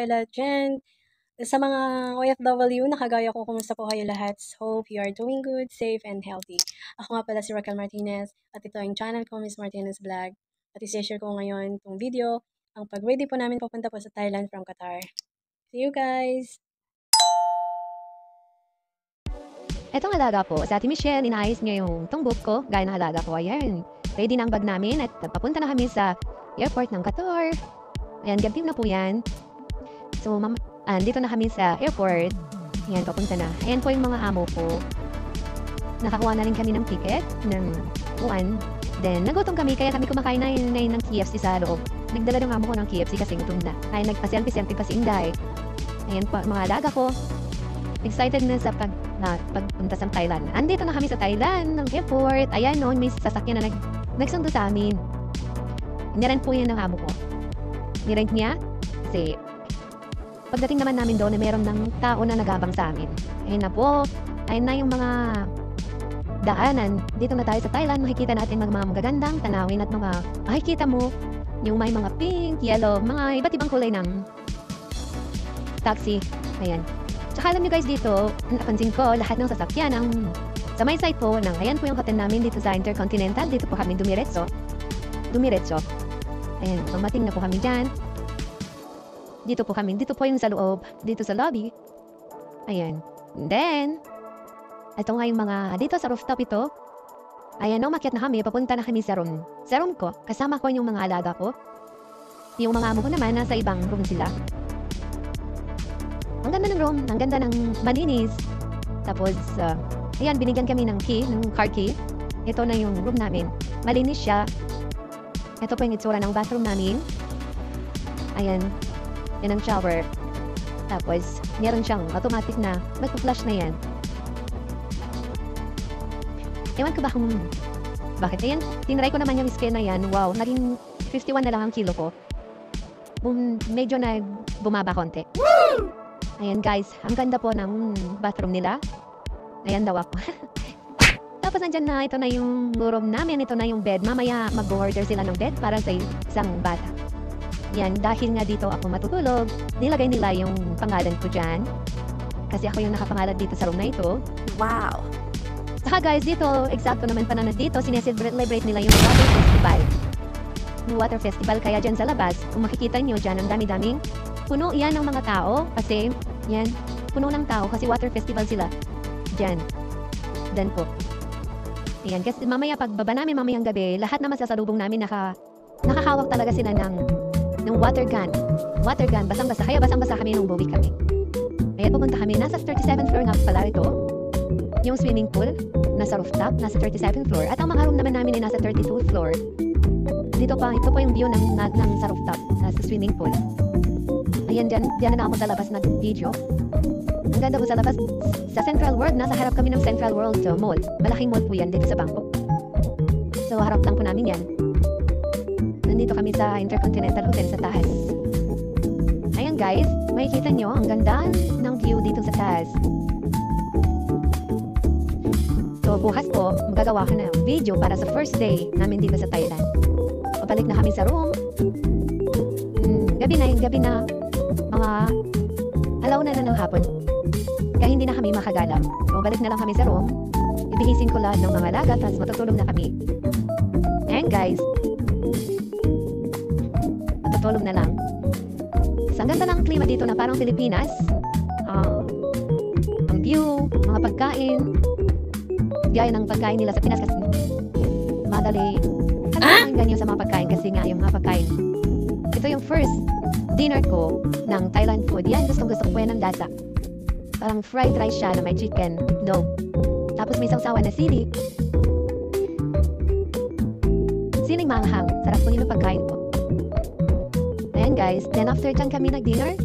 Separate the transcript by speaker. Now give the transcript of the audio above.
Speaker 1: kayo lahat dyan. Sa mga OFW na kagaya ko, kumusta po kayo lahat? Hope you are doing good, safe, and healthy. Ako nga pala si Raquel Martinez at ito ang channel ko, Miss Martinez Vlog. At i-share ko ngayon itong video, ang pag-ready po namin papunta po sa Thailand from Qatar. See you guys!
Speaker 2: Etong alaga po, sa Ate Michelle, inaayos niya yung tumbok ko, gaya ng alaga ko. Ayan, ready na ang bag namin at papunta na kami sa airport ng Qatar. Ayan, gabi na po yan. So, dito na kami sa airport. Ayan, papunta na. Ayan po yung mga amo ko. Nakakuha na rin kami ng ticket ng uwan. Then, nagutom kami, kaya kami kumakain na yun ng KFC sa loob. Nagdala ng amo ko ng KFC kasi gutom na. Kaya nagpa-selfie pa si Inday. Ayan po, mga alaga ko. Excited na sa pagpunta sa Thailand. Andito na kami sa Thailand, ng airport. Ayan, no, may sasakyan na nagsundo sa amin. Nirent po yan ng amo ko. Nirent niya kasi pagdating naman namin doon, meron ng tao na nagabang sa amin. Ayun na po. Ayun na yung mga daanan. Dito na tayo sa Thailand. Makikita natin mga magagandang tanawin at mga makikita mo yung may mga pink, yellow, mga iba't ibang kulay ng taxi. Ayan. Tsaka alam nyo guys dito, napansin ko lahat ng sasakyan sa may side po ayan po yung hotel namin dito sa Intercontinental. Dito po kami dumiretso. Ayan, dumating na po kami dyan. Dito po yung sa loob, dito sa lobby. Ayan. And then, ito nga yung mga, dito sa rooftop ito. Ayan, umakyat na kami, papunta na kami sa room. Sa room ko, kasama ko yung mga alaga ko. Yung mga amo ko naman, nasa ibang room sila. Ang ganda ng room, ang ganda ng malinis. Tapos, ayan, binigyan kami ng key, ng car key. Ito na yung room namin. Malinis siya. Ito po yung itsura ng bathroom namin. Ayan. Yan ang shower. Tapos, meron siyang automatic na magpa-flush na yan. Ewan ko ba kung bakit. Ayan, tinry ko naman yung scale na yan. Wow, naging 51 na lang ang kilo ko. Medyo na bumaba konti. Ayan guys, ang ganda po ng bathroom nila. Ayan daw ako. Tapos nandyan na, ito na yung room namin, ito na yung bed. Mamaya mag-order sila ng bed para sa isang bata. Yan, dahil nga dito ako matutulog, nilagay nila yung pangalan ko dyan. Kasi ako yung nakapangalan dito sa room na ito. Wow! Saka guys, dito, eksakto naman pa na dito, sineselebrate nila yung water festival. Yung water festival, kaya dyan sa labas, kung makikita nyo dyan, ang dami-daming puno yan ng mga tao. Kasi, yan, puno ng tao kasi water festival sila. Dyan. Dan po. Ayan, kasi mamaya pagbaba namin mamayang gabi, lahat na masasalubong namin nakahawak talaga sila ng water gun. Water gun, basang-basa. Kaya basang-basa kami nung buwi kami. Kaya pupunta kami, nasa 37th floor nga pala ito. Yung swimming pool, nasa rooftop, nasa 37th floor. At ang mga room naman namin ay nasa 32th floor. Ito po yung view ng sa rooftop, nasa swimming pool. Ayan, diyan na ako sa labas nag-video. Ang ganda po sa labas. Sa Central World, nasa harap kami ng Central World Mall. Malaking mall po yan dito sa Bangkok. So, harap lang po namin yan. Nandito kami sa Intercontinental Hotel sa taas. Ayan guys, makikita nyo, ang ganda ng view dito sa taas. So, bukas po, magagawa ko ng video para sa first day namin dito sa Thailand. Pabalik na kami sa room. Gabi na, mga alauna na ng hapon. Kaya hindi na kami makagala. So, balik na lang kami sa room. Ibihisin ko lahat ng mga alaga, tapos matutulog na kami. And guys, matutulog na lang. So, ang ganda ng klima dito na parang Pilipinas. Ang view, mga pagkain. Gaya ng pagkain nila sa Pinas kasi madali. Ang ganyan sa mga pagkain kasi nga yung mga pagkain. Ito yung first dinner ko ng Thailand food. Yan, gusto ko yan ng lasa. Parang fried rice siya na may chicken. No. Tapos may sausawan na sili. Siling manghang. Sarap po yun ang pagkain ko. Ayan guys. Then after dyan kami nag-dinner,